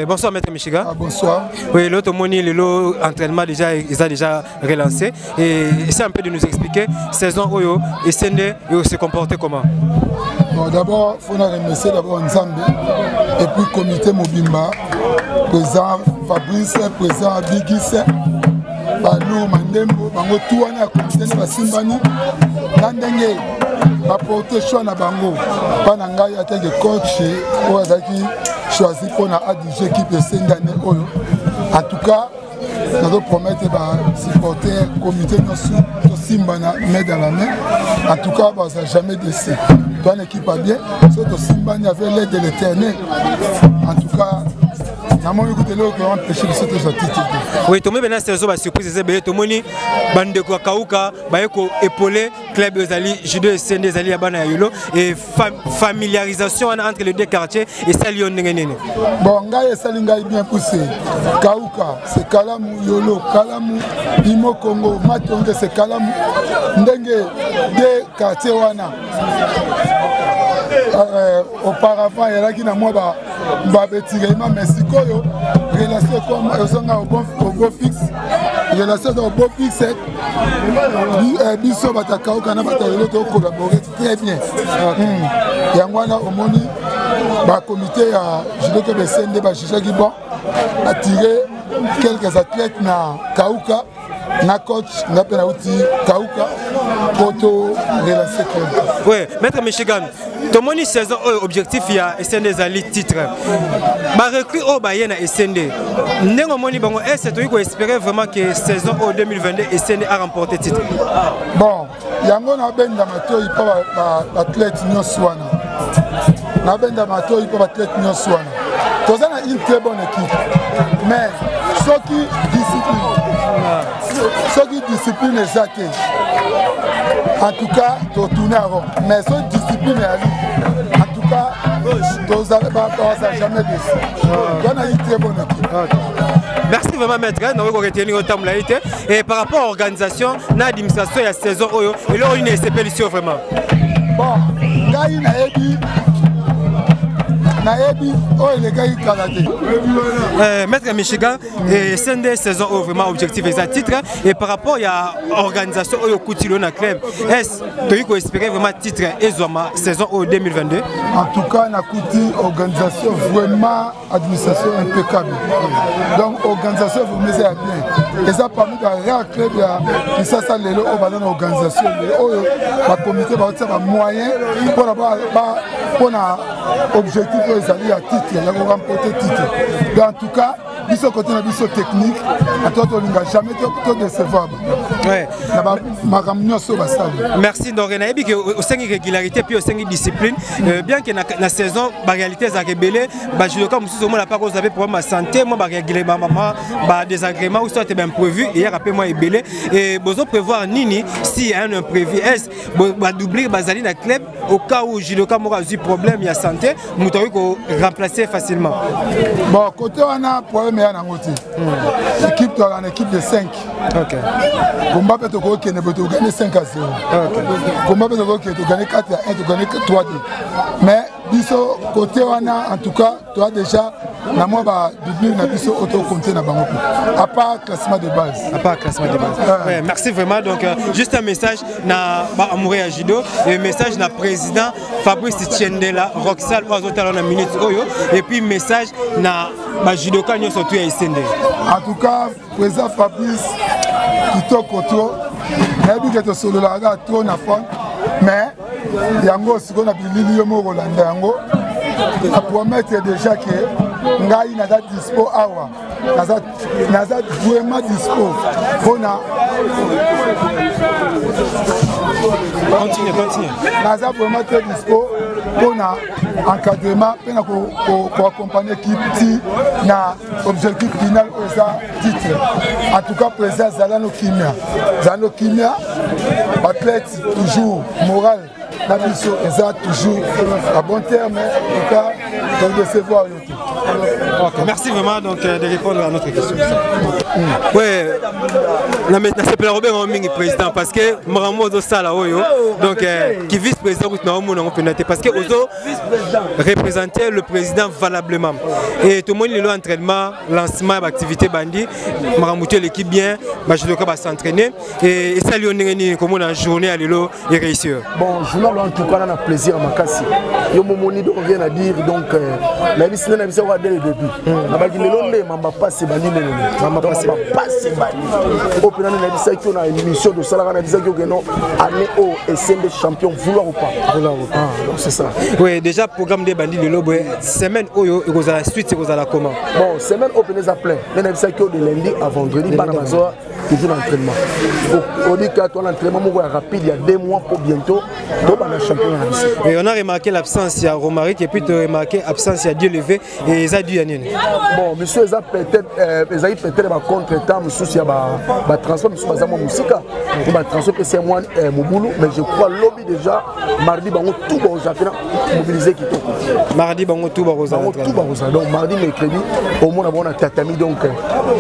Bonsoir Maître Michiga. Bonsoir. Oui, l'autre moni, l'entraînement déjà, ils ont déjà relancé. Et c'est un peu de nous expliquer, saison Oyo et Sende se comporter comment? Bon, d'abord, il faut remercier d'abord Nzambe et puis le comité Mobimba, président Fabrice, président Bigis, Balou, Mandembo, Bango, tout le comité de Basimbani, Nandenge, apporter choix na Bango, Pananga, il y a des coachs, qui choisi pour la équipe de Sende année. En tout cas, nous promettons de supporter le comité de Simbana main dans la main. En tout cas, ça n'a jamais décès. Toi, l'équipe va bien. Surtout Simbana avait l'aide de l'Éternel. En tout cas, oui, tu as une surprise. Tu as une Kauka, épaulé, club judo et Sende et familiarisation entre les deux quartiers et ça Lyon. Bon, Ngai bien poussé. Kauka, c'est Kalamu, Yolo, Kalamu, Imo Congo, Matonge, c'est Kalamu. Ndenge, deux quartiers wana. Auparavant, il y a qui n'a moi mais si koyo relation comme au beau fixe relation au beau fixe biso batakao kana batayelo collaborer très bien yangwana omoni ba comité ya judo ke besende ba chicha ki bon attirer quelques athlètes na Kauka na coach nga pe na uti kauka poto relancer club. Oui, maître Michigan, ton moni saison objectif il y a SND zali titre. Ba recrue au Bayern na SND. Nengo moni bango est tu ko espérer vraiment que saison 2022 SND a remporté titre. Bon, yango na benda mato il pas athlète nyoswana. Na benda mato il pas athlète nyoswana. Tozana une très bonne équipe. Mais ce qui discipline est athée. En tout cas, tu tournes à Rome. Mais cette discipline est en tout cas, tu n'as jamais décidé. Tu as une très bonne équipe. Merci vraiment maître, nous allons retenir au temps et par rapport à l'organisation, l'administration il y a saison et là on est SPL vraiment. Bon, Gaï Naebi, oh les gars, Maître Michigan, SND saison vraiment objectif et titre. Et par rapport à l'organisation au Koutilo na club, est-ce que tu peux espérer vraiment titre et Zoma saison 2022? En tout cas, on a Kouti organisation vraiment administration impeccable. Donc organisation vous mettez à bien. Et ça parmi les rares clubs qui ça les lots au ballon organisation, le comité va avoir moyen pour avoir objectif. Ils à titre, ils vont remporter titre. Donc, en tout cas, ils sont côté de la technique, à toi, on n'a jamais été décevable. Merci. Donc, on a dit qu'au sein de régularité puis au sein de discipline, bien que la saison, la réalité est rébellée, je le cas, nous n'avons pas causé pour ma santé, moi, désagrément, ou soit bien prévu, et hier, après moi, est belé. Et vous prévoir Nini, si un imprévu, est-ce que doubler Bazali dans le club, au cas où je le cas, moi, j'ai problème, il y a santé, nous devons remplacer facilement. Bon, côté on a un problème, il y a une équipe de 5. Ok. Combat peut gagner 5 à 0. Combat peut gagner 4 à 1, tu gagner 3 à 2. Mais biso côté on a en tout cas, tu as déjà na moi ba doubler na biso auto compter na bango. À part classement de base. À part classement de base. Ouais, merci vraiment. Donc juste un message na ba Amouré à Judo et un message na président Fabrice Tiendela Roxal Oazotala na minute oyo et puis message na ba judoka nyo surtout à SND. En tout cas, président Fabrice kitoko to na bi que solo la ga trop na fond mais yango siko na bilili yo mo Rolanda yango a promettre déjà que ngai na da dispo awa naza vraiment dispo bona continue naza vraiment très dispo bona encadrement pena ko accompagner l'équipe na objectif final oza titre. En tout cas président Zalano Kimia athlète toujours moral. La mission est toujours à bon terme, en tout cas, donc de se voir. Okay. Merci vraiment donc, de répondre à notre question. Oui, c'est pour Robert Roming président parce que Maramo Sala donc qui vice-président parce que Ozo représentait le président valablement. Et tout le monde est là entraînement, lancement d'activité bandit, Maramouté l'équipe bien, je dois s'entraîner et ça lui a comme on a journée à l'élo et réussir. Bon, journal en tout cas on a plaisir à Makassi. Yo momoni donc rien à dire donc la vie c'est na biso dès le début. Na ba kilelo nde mamba passe bani nene. Mamba passe bani. Au final na bisa ki on a une mission de Salara na bisa ki non année au SND champion vouloir ou pas. Donc c'est ça. Oui, déjà programme des bandits de Lobo semaine oyo et la suite c'est la comment. Bon, semaine au pénès à plein. Na bisa ki de lundi à vendredi par Amazon toujours l'entraînement. On dit que ton entraînement rapide il y a 2 mois pour bientôt. Et on a remarqué l'absence de Romaric et puis tu as remarqué l'absence de Dieu levé et Zadou Yanine. Bon, monsieur, ils ont peut-être un contre-temps, monsieur, il y a un transfert, monsieur, il y a un musica. Il y a un transfert, c'est moi, Mouboulou, mais je crois lobby déjà, mardi, tout va aux affaires mobilisés qui tombent. Mardi, tout va aux affaires. Donc, mardi, mercredi, au moins, on a tatami, donc,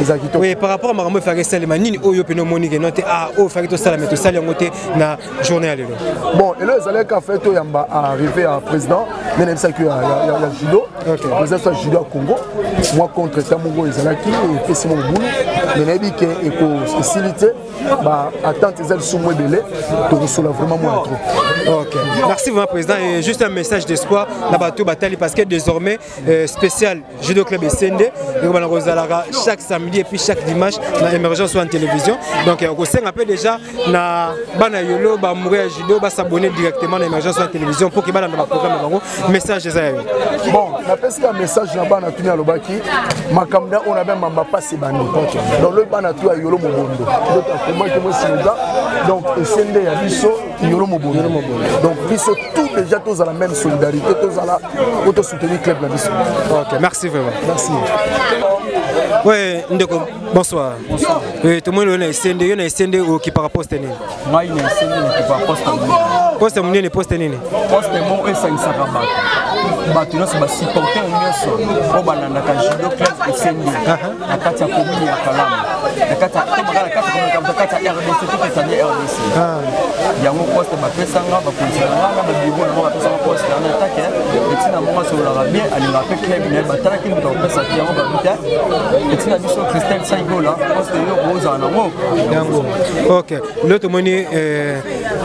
ils ont quitté. Oui, par rapport à Maramou Faré Salima, Nini, Oyo, Penomonique, et noté à O, Faré Salama, tout ça, il y a une journée à l'élo. Bon, et là, ils allaient qu'à faire, il y a arrivé à président, mais il y a judo, président judo au Congo, moi contre Tamongo et Zalaki et Pessimo Boulou mais nabi que éco-facilité attente les ailes sous moi belé pour recevoir vraiment moins trop. Ok, merci vraiment président et juste un message d'espoir la bateau bataille parce que désormais spécial Judo Club SND chaque samedi et puis chaque dimanche dans émergence en télévision donc on sait un peu déjà na bana yolo ba mourir judo ba s'abonner directement à l'émergence en télévision pour que ba dans le programme message des amis. Bon, la pesque un message là bas na tuni alobaki makamda on a même mamba passer bandi donc le bana tu a yolo mobondo donc comment que moi c'est donc SND ya biso yolo mobondo donc biso tout déjà tous à la même solidarité tous à la auto soutenir club la biso. OK, merci vraiment. Merci. Ouais, Ndeko, bonsoir. Bonsoir. Tout le monde est SND qui par rapport à SND. Moi, il est SND qui par rapport à SND. Poste mon est poste nini? Poste mon est 500 rabat. Batuno c'est ba supporter nyonso. O balanda ka Judo Club SND. Na kati ya commune ya Kalama. Na kati ya RDC tout est allé RDC. Yango poste ba pesanga ba kontinanga ba bureau na ba pesanga poste na attaque. Etina monga sur la rabie ali na pe club ne batala ki muta pesa ki yango ba bita. Etina biso Christelle Saigola poste yo roza na ngo. Yango. OK. L'autre moni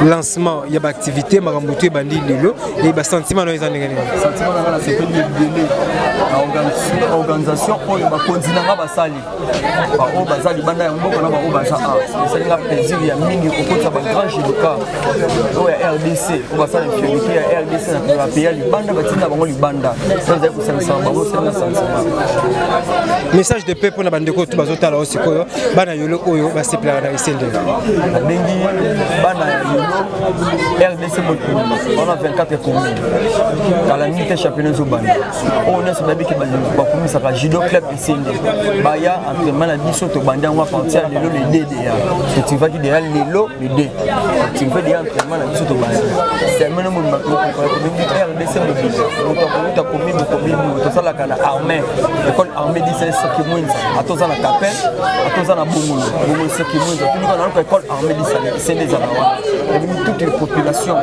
lancement il y a activité marambutu bandi lilo et ba sentiment dans les années sentiment na c'est que organisation on ba kontinanga ba sali ba o ba sali banda ya mboko na ba o ba sa c'est la plaisir ya mingi kokota ba grand judoka o ya RDC o ba sali fierté ya RDC na ba pays li banda ba tinda bango li banda ça za ko sensa bango c'est un sentiment message de paix pour na bandeko to bazotala aussi koyo bana yolo oyo ba se pla na isende bengi bana yolo RDC on a 24 communes. Dans la unité championnat Zobani. On a ce baby qui va commis ça Judo Club SND. Baya entraînement la biso to bandi on va partir le DDA. Tu vas dire les lo le D. Tu vas dire entraînement la biso to bandi. C'est même mon macro RDC on ta commune to ça la kana armée. École armée 16 qui moins à tous la capelle, à tous la boumou. Boumou ce qui moins. Tout dans l'école armée 16 c'est des arawa. Toute les populations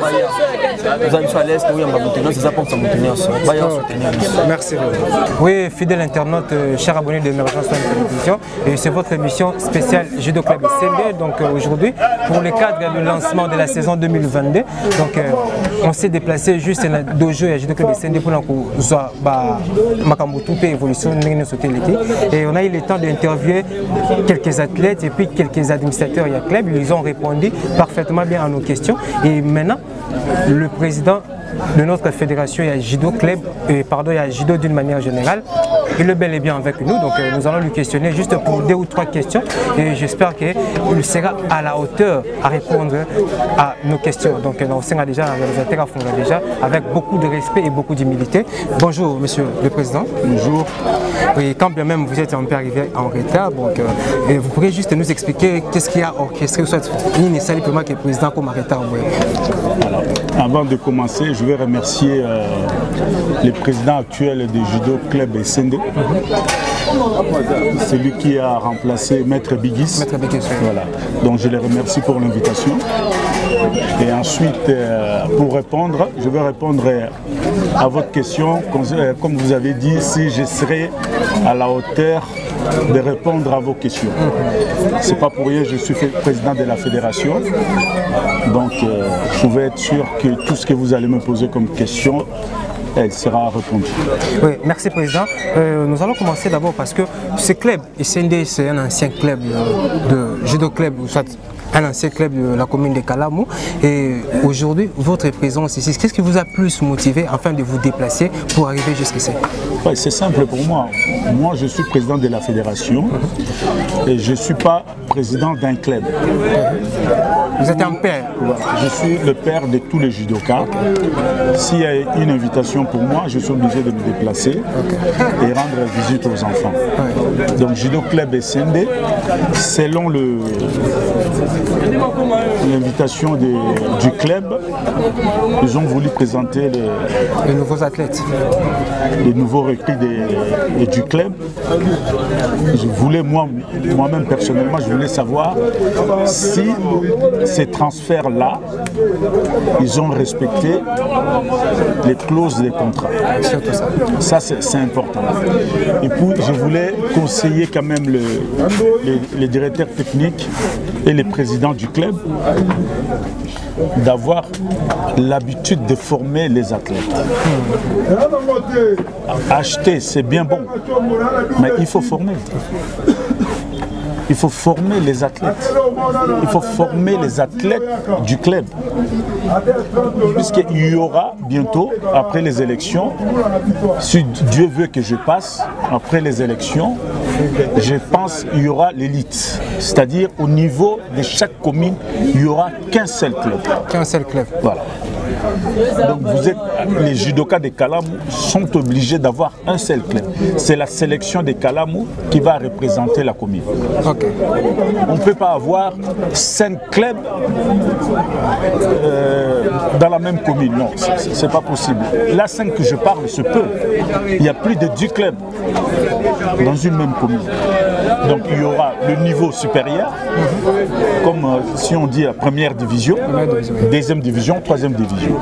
nous allons à l'est, oui, on va soutenir, c'est ça pour soutenir. Merci. Oui, fidèle internaute, cher abonné de l'émergence de la télévision, et c'est votre émission spéciale Judo Club SND. Donc aujourd'hui, pour le cadre du lancement de la saison 2022, donc on s'est déplacé juste dans le dojo et Judo Club SND pour que évolution et on a eu le temps d'interviewer quelques athlètes et puis quelques administrateurs et clubs. Ils ont répondu parfaitement bien à nos questions. Et maintenant, le président de notre fédération, il y a Judo Club, il y a Judo d'une manière générale, il est bel et bien avec nous, donc nous allons lui questionner juste pour 2 ou 3 questions et j'espère qu'il sera à la hauteur à répondre à nos questions. Donc on sera déjà un réalisateur à fond déjà avec beaucoup de respect et beaucoup d'humilité. Bonjour Monsieur le Président. Bonjour. Oui, quand bien même vous êtes un peu arrivé en retard, donc vous pourriez juste nous expliquer qu'est-ce qu'il y a orchestré, soit Nini Sali pour moi qui est président comme en retard. Alors, avant de commencer, je vais remercier le président actuel du Judo Club SND, celui qui a remplacé Maître Bigis. Voilà. Donc je les remercie pour l'invitation. Et ensuite, pour répondre, je vais répondre à votre question, comme vous avez dit, si je serai à la hauteur de répondre à vos questions. C'est pas pour rien, je suis président de la fédération. Donc, vous pouvez être sûr que tout ce que vous allez me poser comme question, elle sera répondue. Oui, merci Président. Nous allons commencer d'abord parce que ce club, SND, c'est un ancien club de Judo Club, soit un ancien club de la commune de Kalamou. Et aujourd'hui, votre présence ici, qu'est-ce qui vous a plus motivé afin de vous déplacer pour arriver jusqu'ici? Ouais, c'est simple pour moi. Moi, je suis président de la fédération et je ne suis pas président d'un club. Vous êtes un père? Je suis le père de tous les judokas. S'il y a une invitation pour moi, je suis obligé de me déplacer et rendre visite aux enfants. Donc, Judo Club SND, selon l'invitation du club, ils ont voulu présenter les nouveaux athlètes, les nouveaux recrues du club. Je voulais moi-même personnellement, je voulais savoir si ces transferts-là, ils ont respecté les clauses des contrats. Ça, c'est important. Et puis, je voulais conseiller quand même les directeurs techniques et les présidents du club d'avoir l'habitude de former les athlètes. Acheter, c'est bien bon, mais il faut former. Il faut former les athlètes. Il faut former les athlètes du club. Puisqu'il y aura bientôt, après les élections, si Dieu veut que je passe, après les élections, je pense qu'il y aura l'élite. C'est-à-dire au niveau de chaque commune, il n'y aura qu'un seul club. Qu'un seul club. Voilà. Donc les judokas de Kalamou sont obligés d'avoir un seul club. C'est la sélection de Kalamou qui va représenter la commune. Okay. On ne peut pas avoir 5 clubs dans la même commune. Non, c'est pas possible. La 5 que je parle se peut. Il y a plus de 10 clubs dans une même commune. Donc il y aura le niveau supérieur, comme si on dit la première division, deuxième division, troisième division.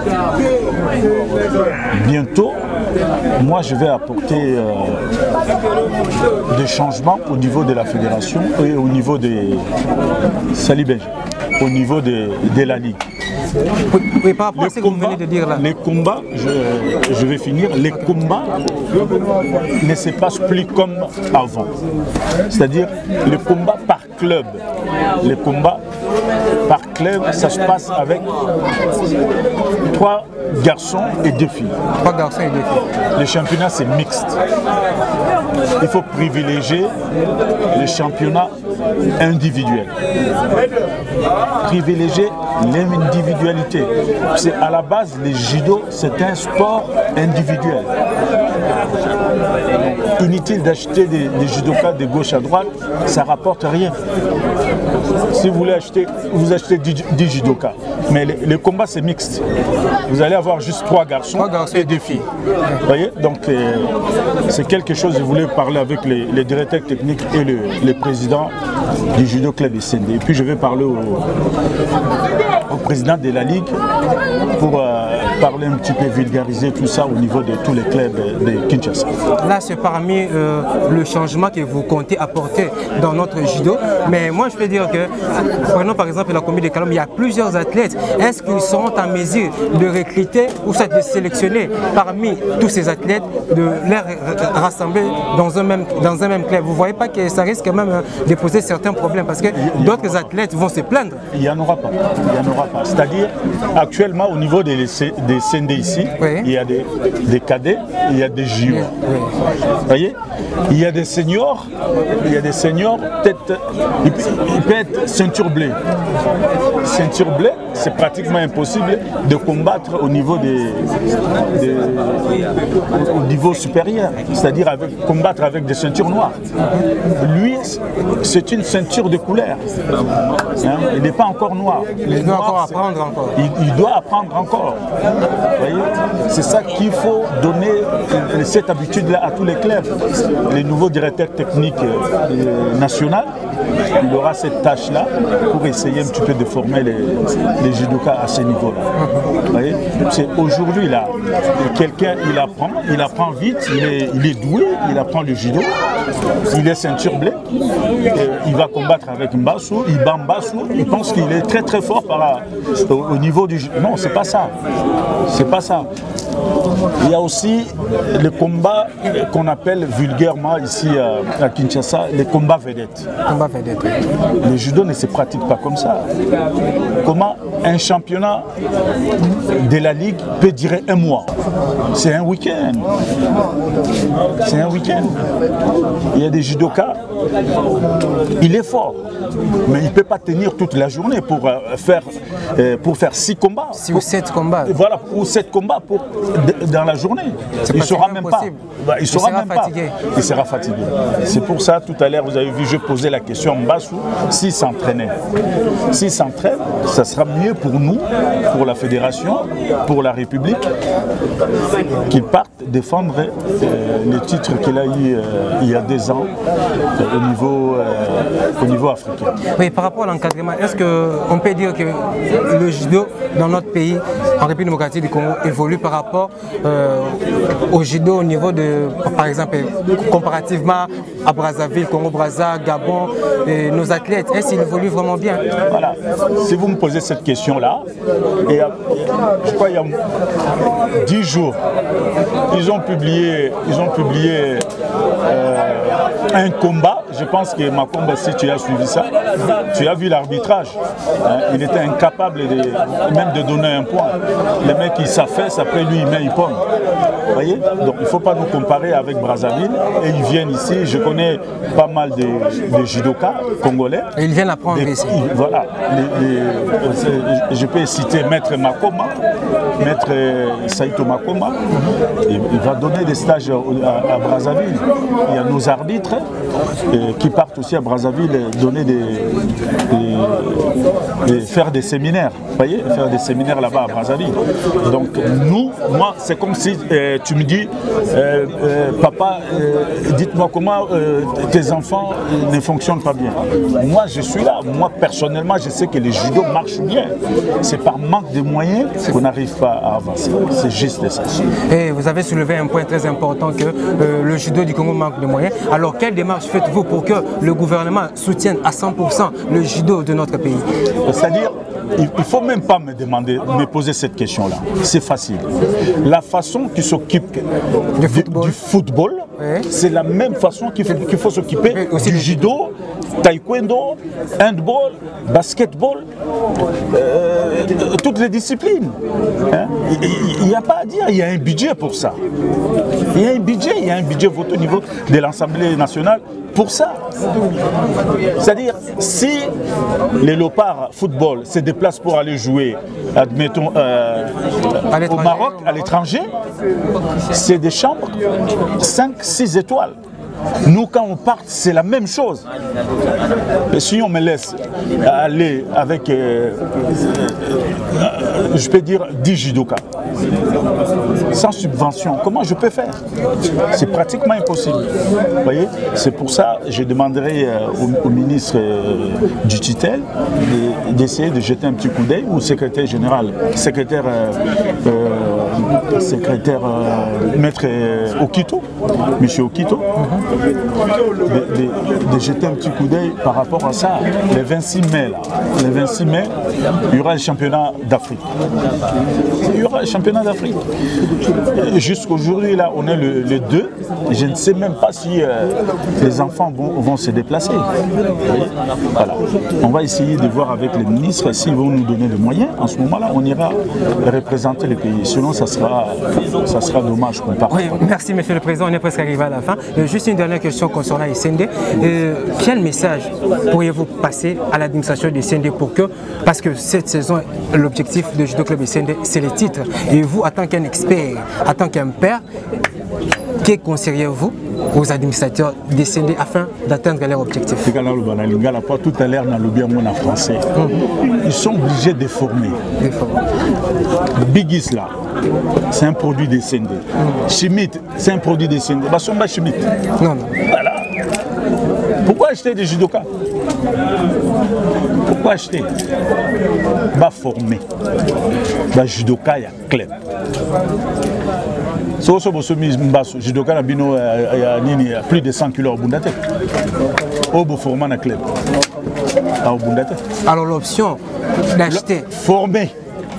Bientôt, moi je vais apporter des changements au niveau de la fédération et au niveau des salibèges, au niveau de la ligue. Oui, par rapport à ce que vous venez de dire là. Les combats, je vais finir, les combats ne se passent plus comme avant. C'est-à-dire les combats par club. Les combats par club, ça se passe avec 3 garçons et 2 filles. 3 garçons et 2 filles. Le championnat, c'est mixte. Il faut privilégier le championnat individuel. Privilégier l'individualité. C'est à la base, le judo, c'est un sport individuel. Inutile d'acheter des judokas de gauche à droite, ça ne rapporte rien. Si vous voulez acheter, vous achetez 10 judokas. Mais le combat, c'est mixte. Vous allez avoir juste 3 garçons et 2 filles. Vous voyez? Donc, c'est quelque chose, je voulais parler avec les directeurs techniques et les présidents du judo club SND. Et puis, je vais parler au président de la Ligue pour parler un petit peu, vulgariser tout ça au niveau de tous les clubs de Kinshasa. Là, c'est parmi le changement que vous comptez apporter dans notre judo. Mais moi, je peux dire que, prenons par exemple la commune de Kalamou, il y a plusieurs athlètes. Est-ce qu'ils seront en mesure de recruter ou de sélectionner parmi tous ces athlètes, de les rassembler dans un même club? Vous ne voyez pas que ça risque quand même de poser certains problèmes parce que d'autres athlètes vont se plaindre? Il n'y en aura pas. Il n'y en aura pas. C'est-à-dire, actuellement, au niveau des CND ici, oui, il y a des cadets, il y a des JO. Oui. Vous voyez? Il y a des seniors, peut-être, il peut être ceinture bleue. Ceinture bleue, c'est pratiquement impossible de combattre au niveau au niveau supérieur, c'est-à-dire combattre avec des ceintures noires. Lui, c'est une ceinture de couleur. Hein? Il n'est pas encore noir. Il doit encore apprendre encore. Il doit apprendre encore. Vous voyez? C'est ça qu'il faut donner, cette habitude-là à tous les clubs. Les nouveaux directeurs techniques nationaux, il aura cette tâche-là pour essayer un petit peu de former les judokas à ce niveau-là. Vous voyez? Aujourd'hui, là, quelqu'un, il apprend vite, il est doué, il apprend le judo, il est ceinture bleue, il va combattre avec Mbassou, il bat Mbassou, il pense qu'il est très très fort au niveau du judo. Non, c'est pas ça. C'est pas ça. Il y a aussi les combats qu'on appelle vulgairement ici à Kinshasa, les combats vedettes. Le judo ne se pratique pas comme ça. Comment un championnat de la Ligue peut durer 1 mois? C'est un week-end. C'est un week-end. Il y a des judokas, il est fort, mais il ne peut pas tenir toute la journée pour faire 6 combats. 6 ou 7 combats. Voilà, ou 7 combats dans la journée. Il ne saura même pas. Il sera fatigué. Il sera fatigué. C'est pour ça, tout à l'heure, vous avez vu, je posais la question à Mbassou, s'il s'entraînait. S'il s'entraîne, ça sera mieux pour nous, pour la fédération, pour la République, qu'il parte défendre les titres qu'il a eu il y a 2 ans au niveau africain. Oui, par rapport à l'encadrement, est-ce qu'on peut dire que le judo dans notre pays, en République démocratique du Congo, évolue par rapport au judo au niveau de, par exemple, comparativement à Brazzaville, Congo-Brazza, Gabon, nos athlètes, est-ce qu'ils évoluent vraiment bien? Voilà. Si vous me posez cette question-là, et je crois qu'il y a 10 jours, ils ont publié un combat. Je pense que ma combat, si tu as suivi ça, tu as vu l'arbitrage. Il était incapable même de donner un point. Le mec, il s'affaisse, après lui, il met, il pomme. Vous voyez? Donc il ne faut pas nous comparer avec Brazzaville. Et ils viennent ici, je connais pas mal de judokas congolais. Et ils viennent apprendre ici. Voilà. Je peux citer Maître Makoma, Maître Saïto Makoma. Il va donner des stages à Brazzaville. Il y a nos arbitres qui partent aussi à Brazzaville donner faire des séminaires. Vous voyez, faire des séminaires là-bas à Brazzaville. Donc moi, c'est comme si tu me dis, papa, dites-moi comment tes enfants ne fonctionnent pas bien. Moi, je suis là. Moi, personnellement, je sais que le judo marche bien. C'est par manque de moyens qu'on n'arrive pas à avancer. C'est juste ça. Et vous avez soulevé un point très important que le judo du Congo manque de moyens. Alors, quelle démarche faites-vous pour que le gouvernement soutienne à 100% le judo de notre pays? C'est-à-dire, il ne faut même pas me poser cette question-là. C'est facile. La façon qu'il s'occupe du football, oui, c'est la même façon qu'il faut s'occuper du judo, taekwondo, handball, basketball, toutes les disciplines. Il n'y a pas à dire, il y a un budget pour ça. Il y a un budget voté au niveau de l'Assemblée nationale pour ça. C'est-à-dire, si les Léopards football se déplacent pour aller jouer, admettons, au Maroc, à l'étranger, c'est des chambres 5-6 étoiles. Nous, quand on part, c'est la même chose. Et si on me laisse aller avec, je peux dire, 10 judokas, sans subvention, comment je peux faire? C'est pratiquement impossible. Vous voyez? C'est pour ça que je demanderai au ministre du tutelle d'essayer de jeter un petit coup d'œil, ou au secrétaire général, secrétaire maître Okito, monsieur Okito, de jeter un petit coup d'œil par rapport à ça. Le 26 mai, il y aura le championnat d'Afrique. Il y aura le championnat d'Afrique. Jusqu'aujourd'hui, là, on est le 2. Je ne sais même pas si les enfants vont se déplacer. Voilà. On va essayer de voir avec les ministres s'ils vont nous donner des moyens. En ce moment-là, on ira représenter le pays. Sinon, ça sera dommage qu'on parte. Oui, merci, Monsieur le Président. On est presque arrivé à la fin. Juste une dernière question concernant SND. Quel message pourriez-vous passer à l'administration de SND pour que, parce que cette saison, l'objectif de Judo Club SND, c'est les titres. Et vous, en tant qu'un expert, en tant qu'un père, que conseilleriez-vous aux administrateurs de SND afin d'atteindre leur objectif? Tout à l'heure, on a français. Ils sont obligés de former. Bigis là, c'est un produit de SND. Schmitt, c'est un produit de SND. Basomba Schmitt. Non, non. Voilà. Pourquoi acheter des judokas? Pourquoi acheter? Va former. Va judoka, il y a club. Si vous avez judoka, il y a plus de 100 kilos au Bundate. Au Boforman, il y a club. Au Bundate. Alors l'option d'acheter. Former.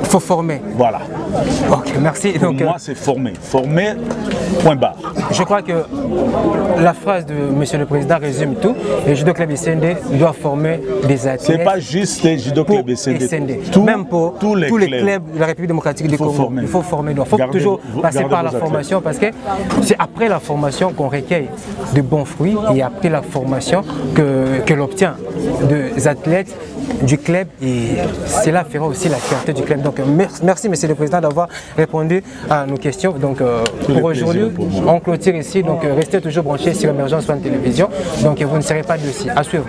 Il faut former. Voilà. Ok, merci. Pour moi, c'est former. Former, point barre. Je crois que la phrase de Monsieur le Président résume tout. Le Judo Club SND doit former des athlètes. Ce n'est pas juste le Judo Club SND. Même pour tous les clubs de la République démocratique du Congo. Il faut former. Il faut toujours passer par la formation parce que c'est après la formation qu'on recueille de bons fruits et après la formation que l'on obtient des athlètes du club et cela fera aussi la fierté du club. Donc merci Monsieur le Président d'avoir répondu à nos questions. Donc pour aujourd'hui, on clôture ici. Donc restez toujours branchés sur Emergence One Télévision. Donc vous ne serez pas dessus. À suivre.